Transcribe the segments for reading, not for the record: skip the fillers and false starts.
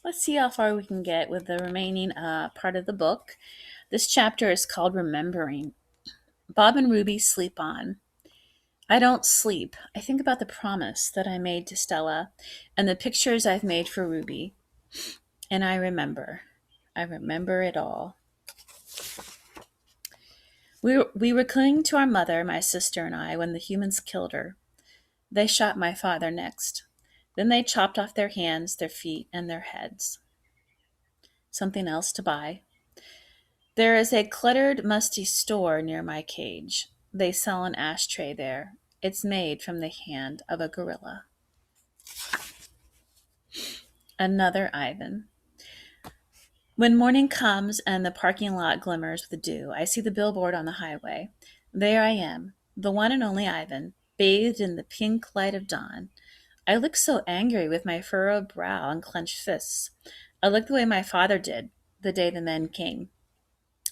Let's see how far we can get with the remaining part of the book. This chapter is called Remembering. Bob and Ruby sleep on. I don't sleep. I think about the promise that I made to Stella and the pictures I've made for Ruby. And I remember. I remember it all. We were clinging to our mother, my sister and I, when the humans killed her. They shot my father next. Then they chopped off their hands, their feet, and their heads. Something else to buy. There is a cluttered, musty store near my cage. They sell an ashtray there. It's made from the hand of a gorilla. Another Ivan. When morning comes and the parking lot glimmers with dew, I see the billboard on the highway. There I am, the one and only Ivan, bathed in the pink light of dawn. I look so angry with my furrowed brow and clenched fists. I look the way my father did the day the men came.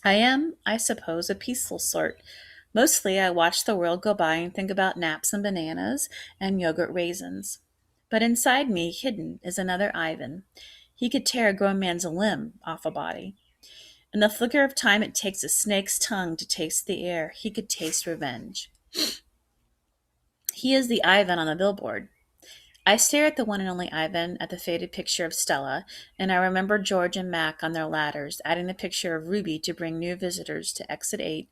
I am, I suppose, a peaceful sort. Mostly I watch the world go by and think about naps and bananas and yogurt raisins. But inside me, hidden, is another Ivan. He could tear a grown man's limb off a body. In the flicker of time it takes a snake's tongue to taste the air, he could taste revenge. He is the Ivan on the billboard. I stare at the one and only Ivan, at the faded picture of Stella, and I remember George and Mac on their ladders, adding the picture of Ruby to bring new visitors to Exit 8,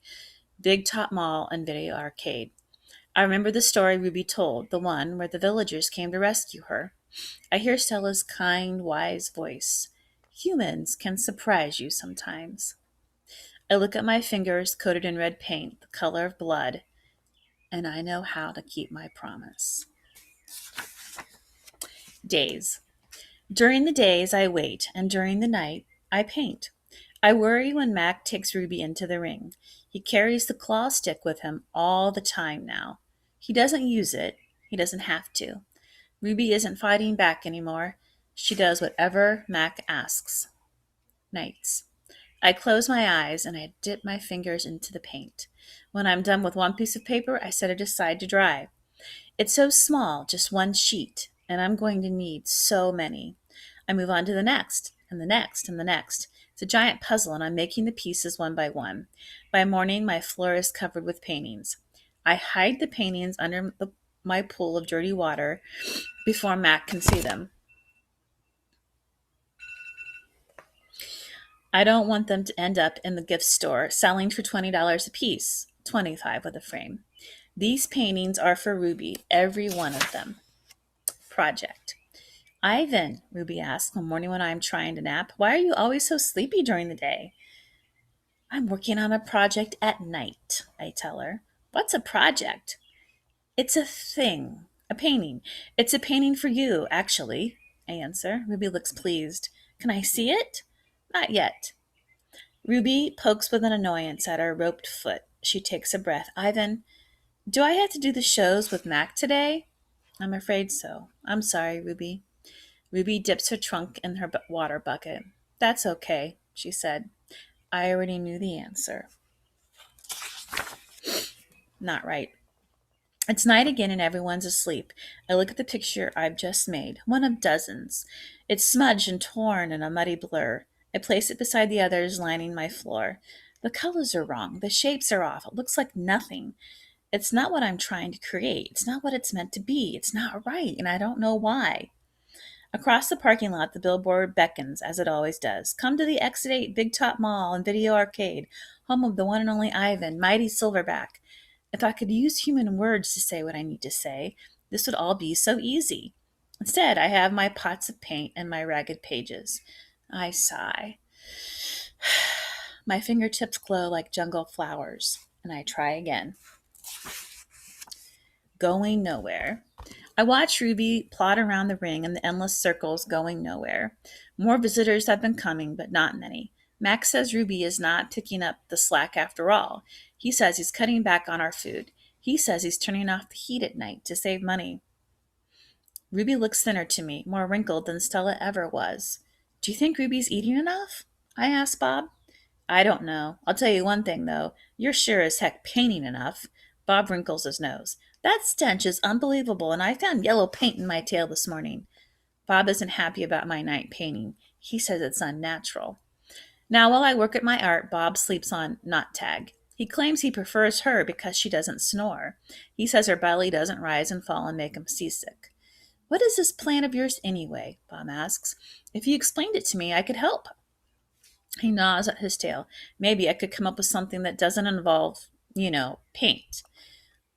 Big Top Mall, and Video Arcade. I remember the story Ruby told, the one where the villagers came to rescue her. I hear Stella's kind, wise voice. Humans can surprise you sometimes. I look at my fingers coated in red paint, the color of blood, and I know how to keep my promise. Days. During the days, I wait, and during the night, I paint. I worry when Mac takes Ruby into the ring. He carries the claw stick with him all the time now. He doesn't use it. He doesn't have to. Ruby isn't fighting back anymore. She does whatever Mac asks. Nights. I close my eyes and I dip my fingers into the paint. When I'm done with one piece of paper, I set it aside to dry. It's so small, just one sheet, and I'm going to need so many. I move on to the next, and the next, and the next. It's a giant puzzle, and I'm making the pieces one by one. By morning, my floor is covered with paintings. I hide the paintings under my pool of dirty water before Mac can see them. I don't want them to end up in the gift store selling for $20 a piece, 25 with a frame. These paintings are for Ruby, every one of them. Project. Ivan, Ruby asks one morning when I'm trying to nap, why are you always so sleepy during the day? I'm working on a project at night, I tell her. What's a project? It's a thing, a painting. It's a painting for you, actually, I answer. Ruby looks pleased. Can I see it? Not yet. Ruby pokes with an annoyance at her roped foot. She takes a breath. Ivan, do I have to do the shows with Mac today? I'm afraid so. I'm sorry, Ruby. Ruby dips her trunk in her water bucket. That's okay, she said. I already knew the answer. Not right. It's night again and everyone's asleep. I look at the picture I've just made, one of dozens. It's smudged and torn in a muddy blur. I place it beside the others lining my floor. The colors are wrong. The shapes are off. It looks like nothing. It's not what I'm trying to create. It's not what it's meant to be. It's not right, and I don't know why. Across the parking lot, the billboard beckons, as it always does. Come to the Exit 8 Big Top Mall and Video Arcade, home of the one and only Ivan, mighty Silverback. If I could use human words to say what I need to say, this would all be so easy. Instead, I have my pots of paint and my ragged pages. I sigh. My fingertips glow like jungle flowers, and I try again. Going nowhere. I watch Ruby plod around the ring in the endless circles going nowhere. More visitors have been coming, but not many. Max says Ruby is not picking up the slack after all. He says he's cutting back on our food. He says he's turning off the heat at night to save money. Ruby looks thinner to me, more wrinkled than Stella ever was. Do you think Ruby's eating enough? I asked Bob. I don't know. I'll tell you one thing, though. You're sure as heck painting enough. Bob wrinkles his nose. That stench is unbelievable, and I found yellow paint in my tail this morning. Bob isn't happy about my night painting. He says it's unnatural. Now, while I work at my art, Bob sleeps on Not Tag. He claims he prefers her because she doesn't snore. He says her belly doesn't rise and fall and make him seasick. What is this plan of yours anyway? Bob asks. If you explained it to me, I could help. He gnaws at his tail. Maybe I could come up with something that doesn't involve, paint.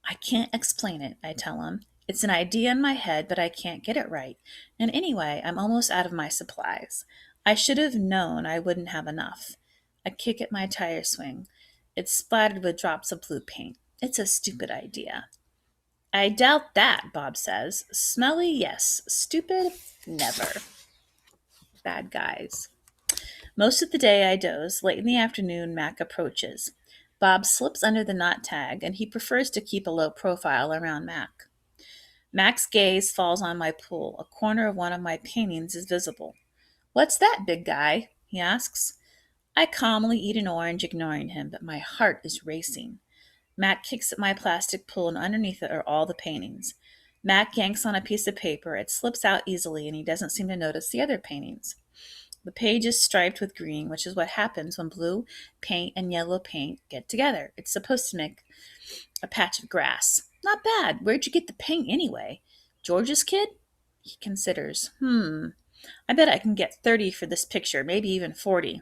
I can't explain it, I tell him. It's an idea in my head, but I can't get it right. And anyway, I'm almost out of my supplies. I should have known I wouldn't have enough. I kick at my tire swing. It's splattered with drops of blue paint. It's a stupid idea. I doubt that, Bob says. Smelly, yes. Stupid, never. Bad guys. Most of the day I doze. Late in the afternoon, Mac approaches. Bob slips under the Not Tag, and he prefers to keep a low profile around Mac. Mac's gaze falls on my pool. A corner of one of my paintings is visible. What's that, big guy? He asks. I calmly eat an orange, ignoring him, but my heart is racing. Mac kicks at my plastic pool, and underneath it are all the paintings. Mac yanks on a piece of paper. It slips out easily, and he doesn't seem to notice the other paintings. The page is striped with green, which is what happens when blue paint and yellow paint get together. It's supposed to make a patch of grass. Not bad. Where'd you get the paint anyway? George's kid? He considers. I bet I can get 30 for this picture, maybe even 40.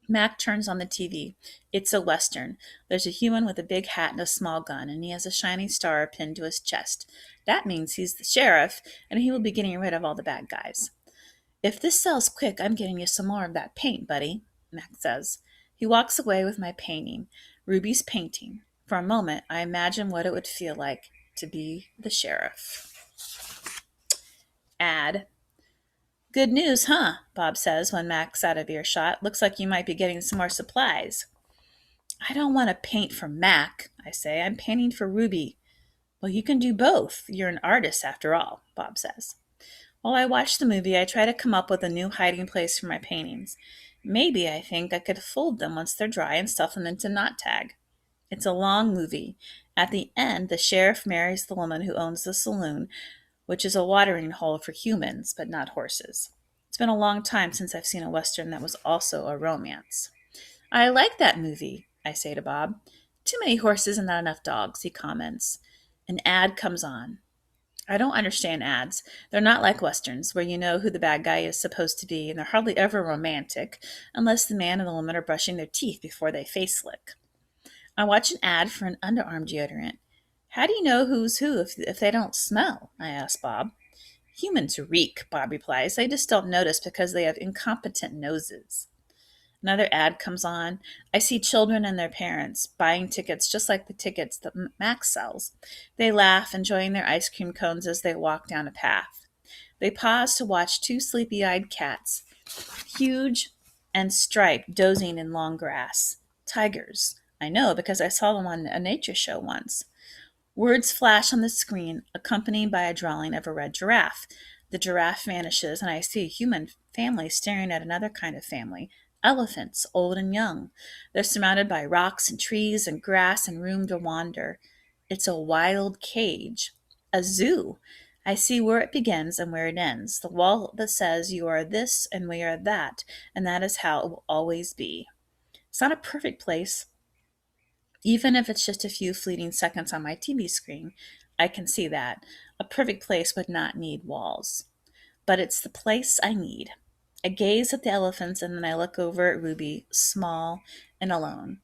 Mac turns on the TV. It's a Western. There's a human with a big hat and a small gun, and he has a shiny star pinned to his chest. That means he's the sheriff, and he will be getting rid of all the bad guys. If this sells quick, I'm getting you some more of that paint, buddy, Mac says. He walks away with my painting, Ruby's painting. For a moment, I imagine what it would feel like to be the sheriff. Ad. Good news, huh? Bob says when Mac's out of earshot. Looks like you might be getting some more supplies. I don't want to paint for Mac, I say. I'm painting for Ruby. Well, you can do both. You're an artist after all, Bob says. While I watch the movie, I try to come up with a new hiding place for my paintings. Maybe I think I could fold them once they're dry and stuff them into Not Tag. It's a long movie. At the end, the sheriff marries the woman who owns the saloon, which is a watering hole for humans, but not horses. It's been a long time since I've seen a Western that was also a romance. I like that movie, I say to Bob. Too many horses and not enough dogs, he comments. An ad comes on. I don't understand ads. They're not like Westerns, where you know who the bad guy is supposed to be, and they're hardly ever romantic, unless the man and the woman are brushing their teeth before they face lick. I watch an ad for an underarm deodorant. How do you know who's who if they don't smell? I ask Bob. Humans reek, Bob replies. They just don't notice because they have incompetent noses. Another ad comes on. I see children and their parents buying tickets just like the tickets that Max sells. They laugh, enjoying their ice cream cones as they walk down a path. They pause to watch two sleepy-eyed cats, huge and striped, dozing in long grass. Tigers. I know because I saw them on a nature show once. Words flash on the screen, accompanied by a drawing of a red giraffe. The giraffe vanishes, and I see a human family staring at another kind of family, elephants, old and young. They're surrounded by rocks and trees and grass and room to wander. It's a wild cage, a zoo. I see where it begins and where it ends, the wall that says you are this and we are that, and that is how it will always be. It's not a perfect place. Even if it's just a few fleeting seconds on my TV screen, I can see that. A perfect place would not need walls. But it's the place I need. I gaze at the elephants and then I look over at Ruby, small and alone.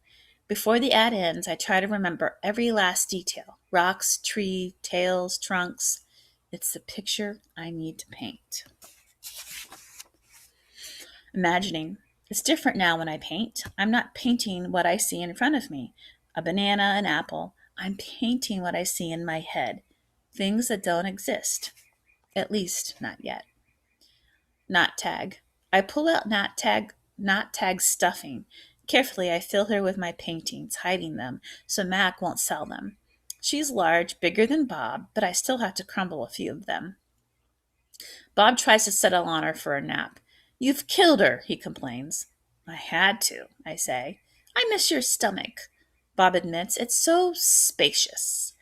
Before the ad ends, I try to remember every last detail. Rocks, tree, tails, trunks. It's the picture I need to paint. Imagining. It's different now when I paint. I'm not painting what I see in front of me. A banana, an apple. I'm painting what I see in my head. Things that don't exist. At least, not yet. Not Tag. I pull out Not Tag's stuffing. Carefully, I fill her with my paintings, hiding them, so Mac won't sell them. She's large, bigger than Bob, but I still have to crumble a few of them. Bob tries to settle on her for a nap. You've killed her, he complains. I had to, I say. I miss your stomach. Bob admits, it's so spacious.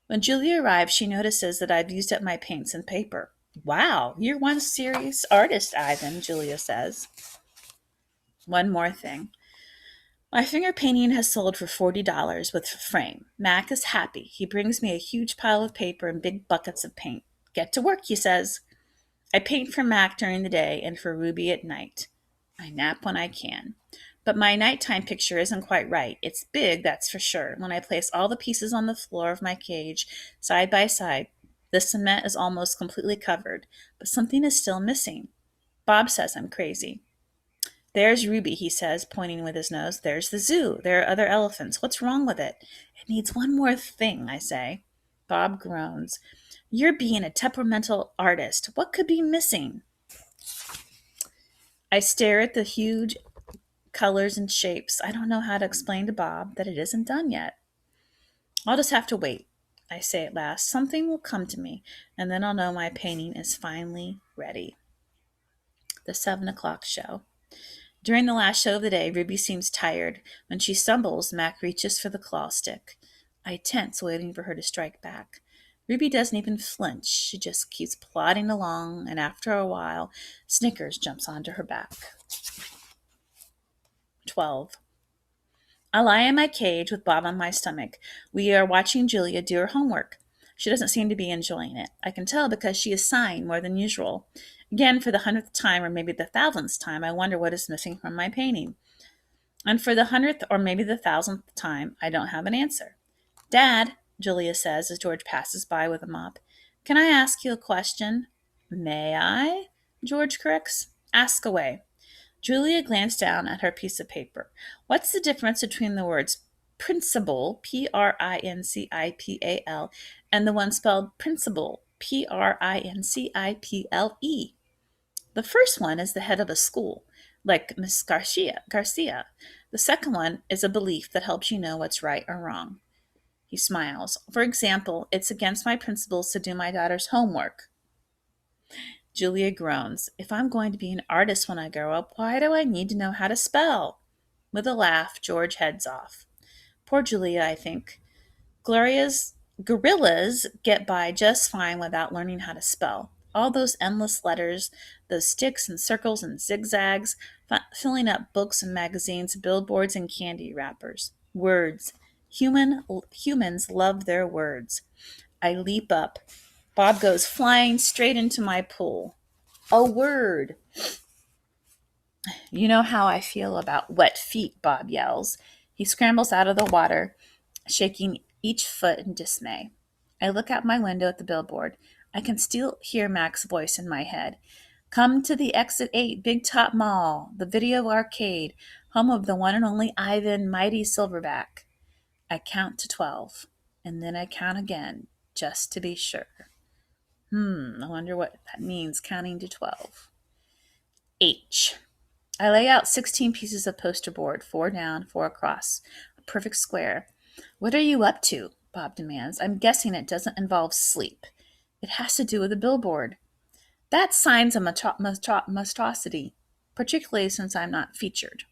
When Julia arrives, she notices that I've used up my paints and paper. Wow, you're one serious artist, Ivan, Julia says. One more thing. My finger painting has sold for $40 with frame. Mac is happy. He brings me a huge pile of paper and big buckets of paint. Get to work, he says. I paint for Mac during the day and for Ruby at night. I nap when I can. But my nighttime picture isn't quite right. It's big, that's for sure. When I place all the pieces on the floor of my cage, side by side, the cement is almost completely covered, but something is still missing. Bob says I'm crazy. There's Ruby, he says, pointing with his nose. There's the zoo. There are other elephants. What's wrong with it? It needs one more thing, I say. Bob groans. You're being a temperamental artist. What could be missing? I stare at the huge colors and shapes. I don't know how to explain to Bob that it isn't done yet. I'll just have to wait, I say at last. Something will come to me, and then I'll know my painting is finally ready. The 7 o'clock show. During the last show of the day, Ruby seems tired. When she stumbles, Mac reaches for the claw stick. I tense, waiting for her to strike back. Ruby doesn't even flinch. She just keeps plodding along, and after a while, Snickers jumps onto her back. 12. I lie in my cage with Bob on my stomach. We are watching Julia do her homework. She doesn't seem to be enjoying it. I can tell because she is sighing more than usual. Again, for the 100th time, or maybe the 1,000th time, I wonder what is missing from my painting. And for the 100th or maybe the 1,000th time, I don't have an answer. Dad, Julia says as George passes by with a mop, can I ask you a question? May I? George corrects. Ask away. Julia glanced down at her piece of paper. What's the difference between the words principal, Principal, and the one spelled principal, Principle? The first one is the head of a school, like Miss Garcia. The second one is a belief that helps you know what's right or wrong. He smiles. For example, it's against my principles to do my daughter's homework. Julia groans. If I'm going to be an artist when I grow up, why do I need to know how to spell? With a laugh, George heads off. Poor Julia, I think. Gorillas get by just fine without learning how to spell. All those endless letters, those sticks and circles and zigzags, filling up books and magazines, billboards and candy wrappers. Words. Humans love their words. I leap up. Bob goes flying straight into my pool. A word. You know how I feel about wet feet, Bob yells. He scrambles out of the water, shaking each foot in dismay. I look out my window at the billboard. I can still hear Mac's voice in my head. Come to the Exit 8 Big Top Mall, the Video Arcade, home of the one and only Ivan Mighty Silverback. I count to 12, and then I count again, just to be sure. I wonder what that means, counting to 12. H. I lay out 16 pieces of poster board, 4 down, 4 across, a perfect square. What are you up to? Bob demands. I'm guessing it doesn't involve sleep. It has to do with a billboard. That signs a monstrosity, particularly since I'm not featured.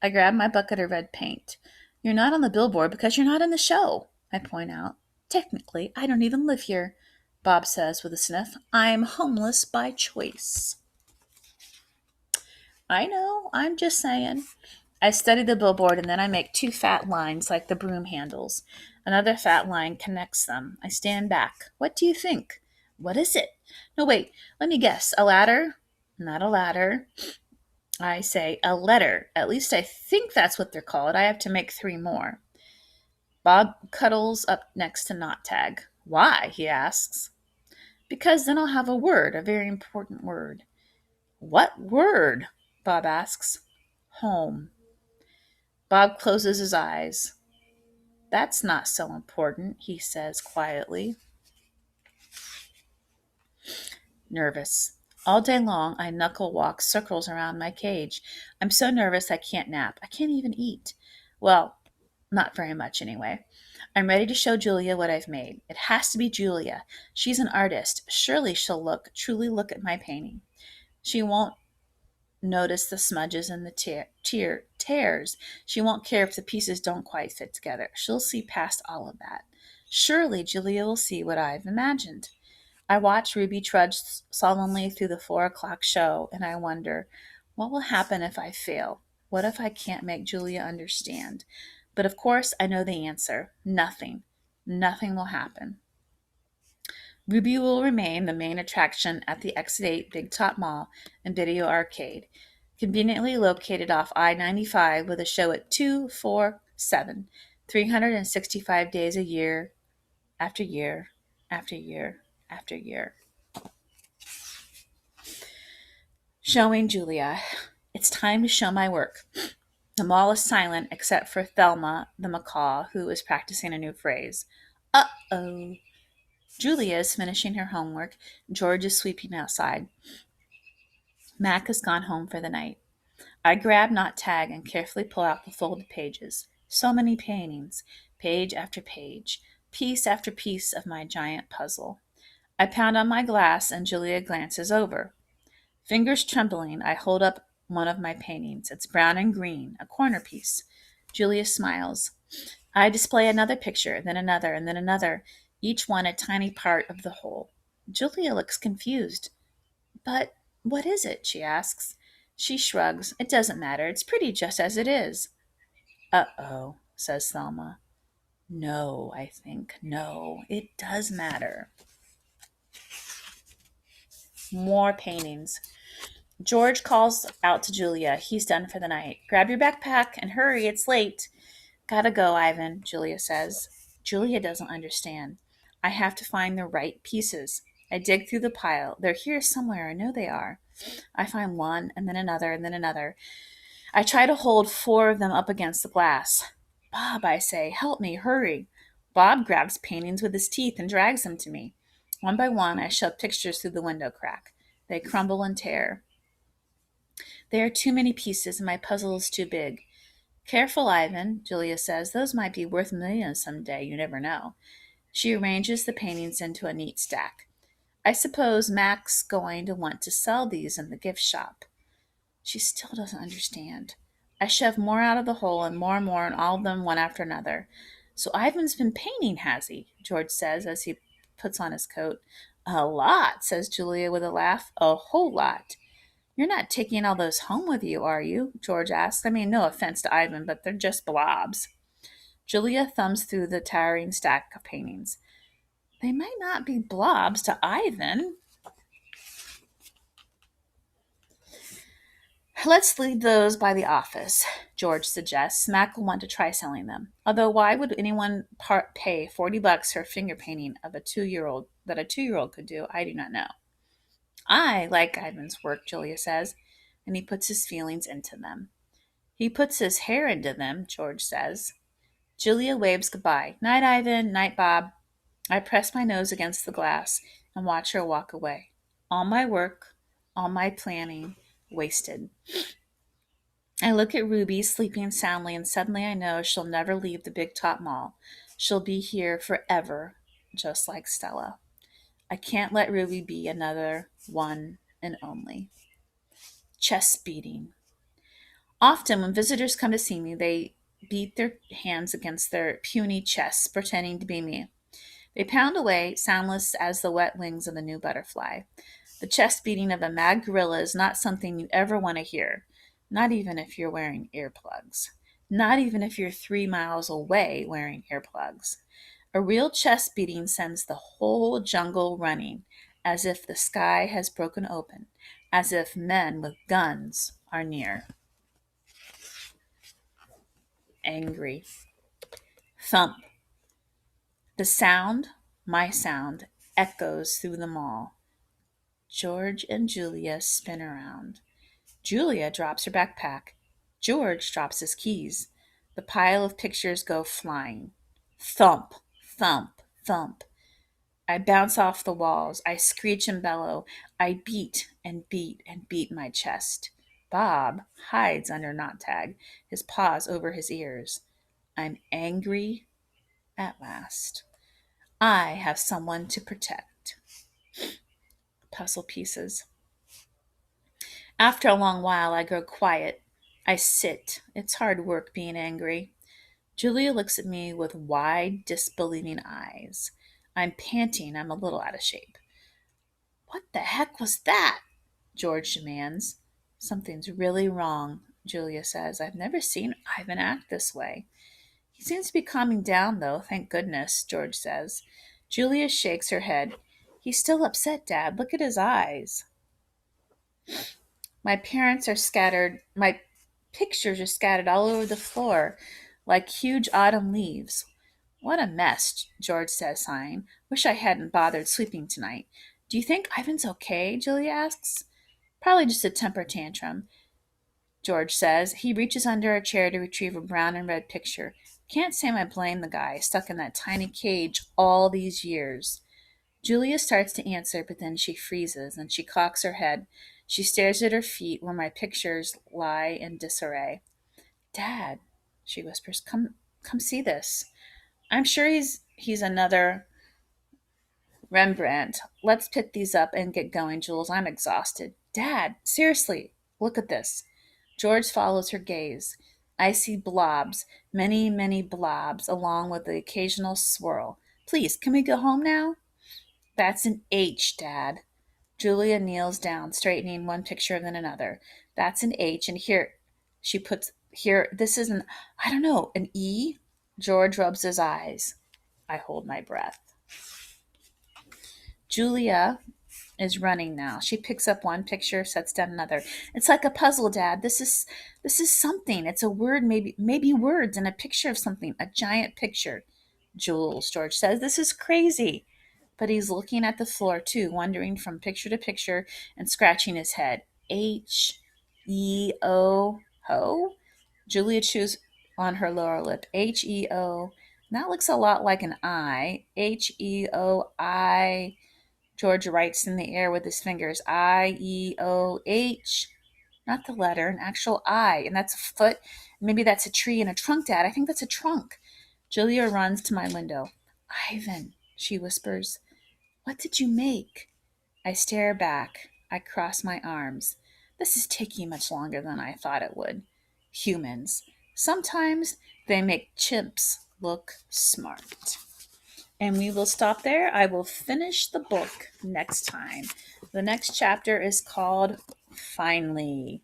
I grab my bucket of red paint. You're not on the billboard because you're not in the show, I point out. Technically, I don't even live here, Bob says with a sniff. I'm homeless by choice. I know, I'm just saying. I study the billboard and then I make 2 fat lines like the broom handles. Another fat line connects them. I stand back. What do you think? What is it? No, wait, let me guess. A ladder? Not a ladder. I say a letter. At least I think that's what they're called. I have to make 3 more. Bob cuddles up next to Knot Tag. Why? He asks. Because then I'll have a word, a very important word. What word? Bob asks. Home. Bob closes his eyes. That's not so important, he says quietly. Nervous. All day long, I knuckle walk circles around my cage. I'm so nervous I can't nap. I can't even eat. Well, not very much anyway. I'm ready to show Julia what I've made. It has to be Julia. She's an artist. Surely she'll truly look at my painting. She won't notice the smudges and the tears. She won't care if the pieces don't quite fit together. She'll see past all of that. Surely Julia will see what I've imagined. I watch Ruby trudge solemnly through the 4 o'clock show, and I wonder, what will happen if I fail? What if I can't make Julia understand? But of course, I know the answer. Nothing. Nothing will happen. Ruby will remain the main attraction at the Exit 8 Big Top Mall and Video Arcade, conveniently located off I-95 with a show at 2, 4, 7, 365 days a year after year after year after year. Showing Julia. It's time to show my work. The mall is silent except for Thelma the macaw, who is practicing a new phrase. Uh-oh. Julia is finishing her homework. George is sweeping outside. Mac has gone home for the night. I grab Not Tag and carefully pull out the folded pages. So many paintings, page after page, piece after piece of my giant puzzle. I pound on my glass and Julia glances over. Fingers trembling, I hold up one of my paintings. It's brown and green, a corner piece. Julia smiles. I display another picture, then another, and then another, each one a tiny part of the whole. Julia looks confused. But what is it? She asks. She shrugs. It doesn't matter. It's pretty just as it is. Uh-oh, says Thelma. No, I think. No, it does matter. More paintings. George calls out to Julia. He's done for the night. Grab your backpack and hurry, it's late. Gotta go, Ivan, Julia says. Julia doesn't understand. I have to find the right pieces. I dig through the pile. They're here somewhere. I know they are. I find one, and then another, and then another. I try to hold 4 of them up against the glass. Bob, I say, help me, hurry. Bob grabs paintings with his teeth and drags them to me. One by one, I shove pictures through the window crack. They crumble and tear. There are too many pieces, and my puzzle is too big. Careful, Ivan, Julia says. Those might be worth millions some day. You never know. She arranges the paintings into a neat stack. I suppose Mac's going to want to sell these in the gift shop. She still doesn't understand. I shove more out of the hole and more, and all of them one after another. So Ivan's been painting, has he? George says as he puts on his coat. A lot, says Julia with a laugh. A whole lot. You're not taking all those home with you, are you? George asks. I mean, no offense to Ivan, but they're just blobs. Julia thumbs through the towering stack of paintings. They might not be blobs to Ivan. Let's leave those by the office, George suggests. Mac will want to try selling them. Although why would anyone pay $40 for a finger painting of a 2-year-old that a 2-year-old could do? I do not know. I like Ivan's work, Julia says, and he puts his feelings into them. He puts his hair into them, George says. Julia waves goodbye. Night, Ivan. Night, Bob. I press my nose against the glass and watch her walk away. All my work, all my planning, wasted. I look at Ruby sleeping soundly, and suddenly I know she'll never leave the Big Top Mall. She'll be here forever, just like Stella. I can't let Ruby be another one and only. Chest beating. Often, when visitors come to see me, they beat their hands against their puny chests, pretending to be me. They pound away, soundless as the wet wings of a new butterfly. The chest beating of a mad gorilla is not something you ever want to hear, not even if you're wearing earplugs. Not even if you're 3 miles away wearing earplugs. A real chest beating sends the whole jungle running, as if the sky has broken open, as if men with guns are near. Angry. Thump. The sound, my sound, echoes through the mall. George and Julia spin around. Julia drops her backpack. George drops his keys. The pile of pictures go flying. Thump, thump, thump. I bounce off the walls. I screech and bellow. I beat and beat and beat my chest. Bob hides under Not Tag, his paws over his ears. I'm angry at last. I have someone to protect. Puzzle pieces. After a long while, I grow quiet. I sit. It's hard work being angry. Julia looks at me with wide, disbelieving eyes. I'm panting. I'm a little out of shape. What the heck was that? George demands. Something's really wrong, Julia says. I've never seen Ivan act this way. He seems to be calming down, though, thank goodness, George says. Julia shakes her head. He's still upset, Dad. Look at his eyes. My parents are scattered. My pictures are scattered all over the floor like huge autumn leaves. What a mess, George says, sighing. Wish I hadn't bothered sweeping tonight. Do you think Ivan's okay? Julia asks. Probably just a temper tantrum, George says. He reaches under a chair to retrieve a brown and red picture. Can't say I blame the guy, stuck in that tiny cage all these years. Julia starts to answer, but then she freezes and she cocks her head. She stares at her feet where my pictures lie in disarray. Dad, she whispers, come see this. I'm sure he's another Rembrandt. Let's pick these up and get going, Jules. I'm exhausted. Dad, seriously, look at this. George follows her gaze. I see blobs, many, many blobs, along with the occasional swirl. Please, can we go home now? That's an H, Dad. Julia kneels down, straightening one picture then another. That's an H, and here she puts here this is an I don't know, an E? George rubs his eyes. I hold my breath. Julia is running now. She picks up one picture, sets down another. It's like a puzzle, Dad. This is something. It's a word, maybe words and a picture of something, a giant picture. Jules, George says, this is crazy. But he's looking at the floor too, wandering from picture to picture and scratching his head. H-E-O, ho? Julia chews on her lower lip. H-E-O. That looks a lot like an I. H-E-O-I. George writes in the air with his fingers. I-E-O-H. Not the letter, an actual I. And that's a foot. Maybe that's a tree and a trunk, Dad. I think that's a trunk. Julia runs to my window. Ivan, she whispers. What did you make? I stare back. I cross my arms. This is taking much longer than I thought it would. Humans. Sometimes they make chimps look smart. And we will stop there. I will finish the book next time. The next chapter is called Finally.